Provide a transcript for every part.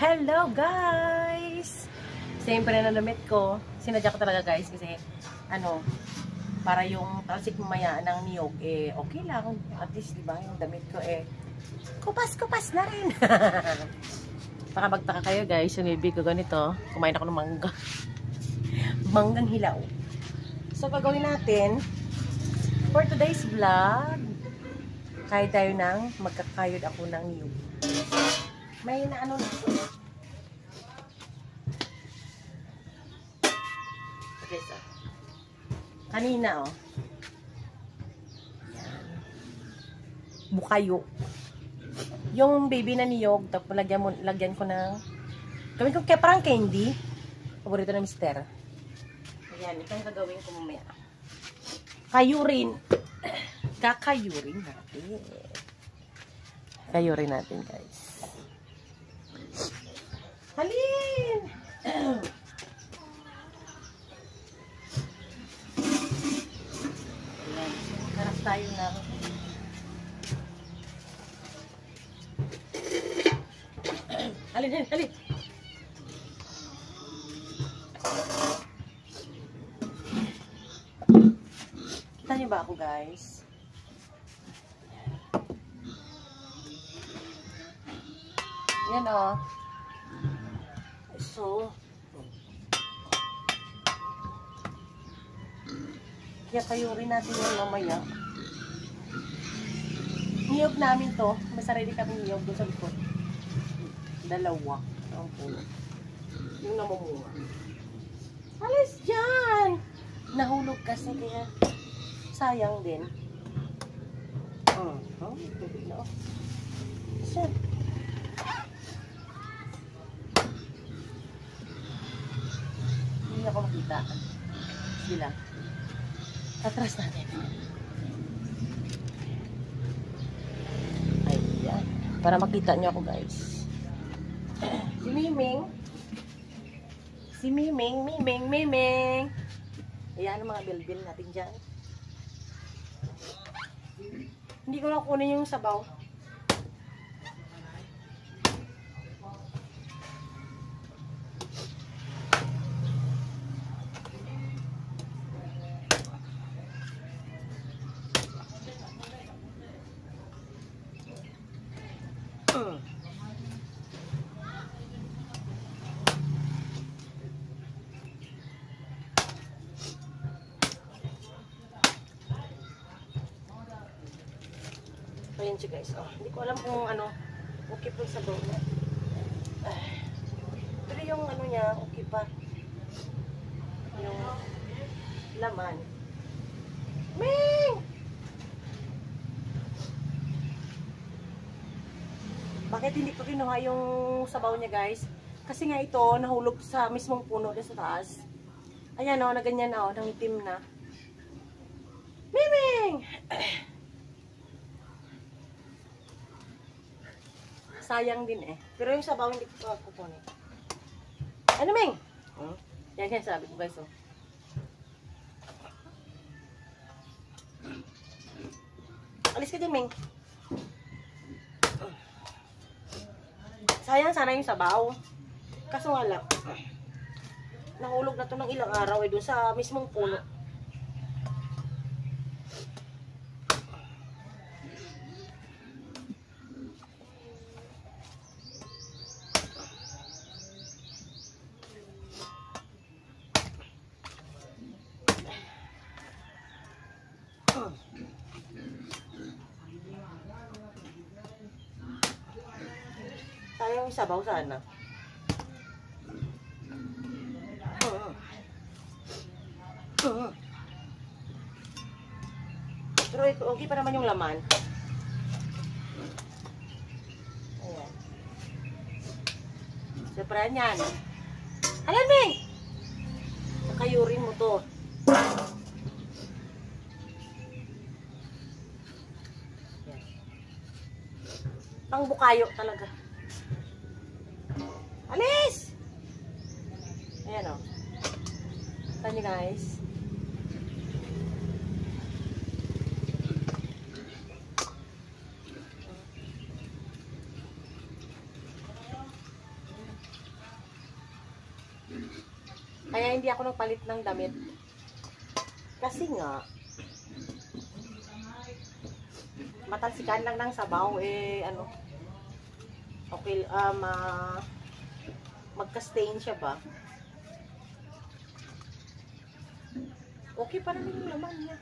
Hello guys! Siyempre na damit ko. Sinadya ko talaga guys kasi para yung talsik mamaya ng niyog okay lang. At least diba yung damit ko kupas-kupas na rin. Baka magtaka kayo guys, yung ibig ko ganito. Kumain ako ng mangga. Manggang hilaw. So gagawin natin for today's vlog, kahit tayo magkakayod ako ng niyog. May na na ito. Okay, so. Kanina, yan. Bukayo. Yung baby na niyog, tapos lagyan ko ng, gawin ko parang candy. Paborito na mister. Ayan, ito ang gagawin ko mamaya. Kayurin. Kakayurin natin. Kayurin natin, guys. Halin! Ayan. Harap tayo na. Halin, halin! Kita niyo ba ako, guys? Yan o. So, kaya kayurin natin yan mamaya. Niyog namin to. May sarili kami niyog doon sa likod. Dalawa. Ang puno. Yung namumunga. Alis dyan! Nahulog kasi kaya sayang din. Tubig na. Siya. Hindi ako makita. Sila. Atras natin. Ayan. Para makita nyo ako guys. Si Miming. Si Miming. Miming. Miming. Ayan ang mga bilbil natin dyan. Hindi ko na kunin yung sabaw. Ayan siya guys. Hindi ko alam kung okay po sa sabaw niya. Pero yung niya, okay pa. Yung laman. Ming! Bakit hindi ko kinuha yung sabaw niya guys? Kasi nga ito, nahulog sa mismong puno doon sa taas. Ayan na ganyan nangitim na. Miming! Sayang din pero yung sabaw hindi ko kukunin. Ano Ming? Yan sabi ko guys Alis ka din Ming. Sayang sana yung sabaw. Kaso nga lang, nahulog na to ng ilang araw doon sa mismong puno. Sayang yung sabaw sana. Pero okay pa naman yung laman. Ayan. Separan yan. Alam Ming! Nakayurin mo to. Ayan. Pang bukayo talaga. Alis! Ayan Tanya guys. Kaya hindi ako nagpalit ng damit. Kasi nga, matalsikan lang ng sabaw, okay, magka-stain siya ba? Okay pa naman yung laman niya.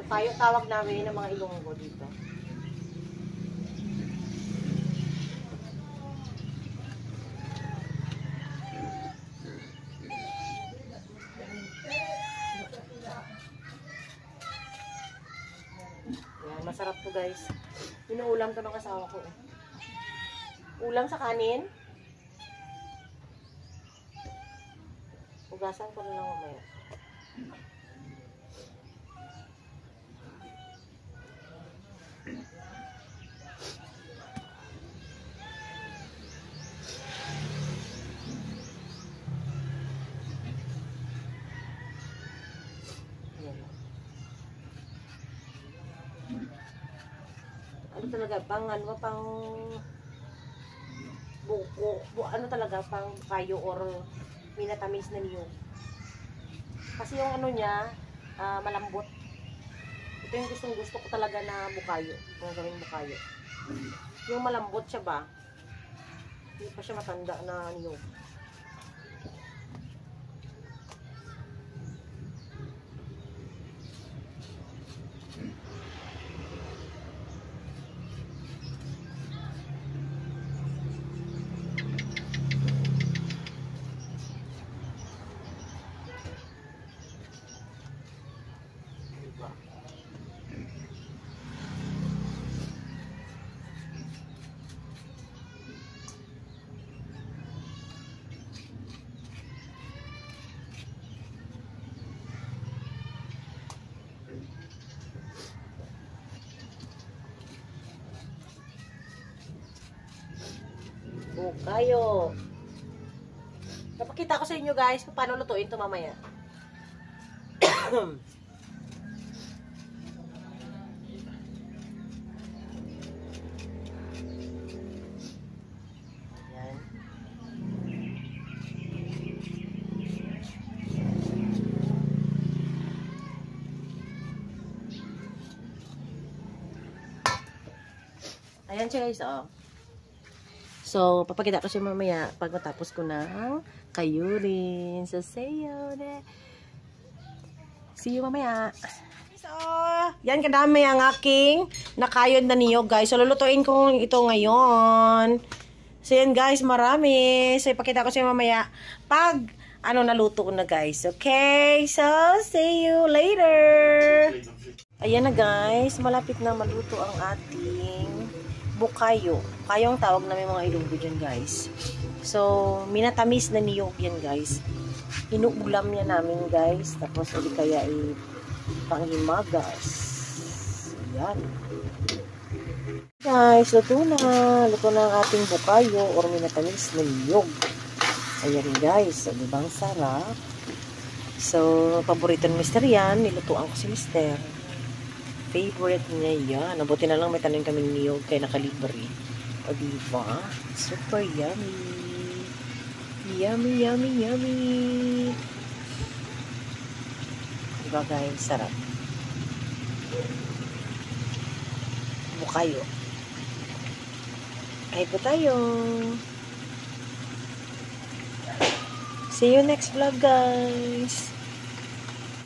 Bukayo tawag namin ng mga Ilonggo dito. Yan, masarap to guys. Inuulam to ng asawa ko. Ulam sa kanin. Ugasan ko na lang mamaya. Ano talaga, pang ano talaga, pang kayo or minatamis na niyog. Kasi yung ano niya, malambot. Ito yung gusto ko talaga na bukayo. Yung gawing bukayo. Yung malambot siya ba? Hindi pa siya matanda na niyog. Bukayo. Napakita ko sa inyo guys kung paano lutuin ito mamaya. Yan. Ayan siya guys, oh. So, papakita ko siya mamaya pag matapos ko na kayurin. So, see you mamaya. So, yan kadami ang aking nakayod na niyog guys. So, lulutuin ko ito ngayon. So, yan guys, marami. So, ipakita ko siya mamaya pag naluto ko na guys. Okay? So, see you later. Ayan na guys, malapit na maluto ang ating bukayo. Bukayo ang tawag namin mga Ilonggo dyan guys. So, minatamis na niyog yan guys. Inuulam niya namin guys. Tapos, hindi kaya panghimagas. Ayan. Guys, luto na. Luto na ang ating bukayo or minatamis na niyog. Ayan guys. So, diba ang sarap? So, paborito ni Mr. yan. Nilutuan ko si Mr. Favorite niya yan. Nabuti na lang may tanim kami niyog kaya nakalibre. O diba? Super yummy. Yummy, yummy, yummy. Diba guys? Sarap. Bukayo. Ay po tayo. See you next vlog guys.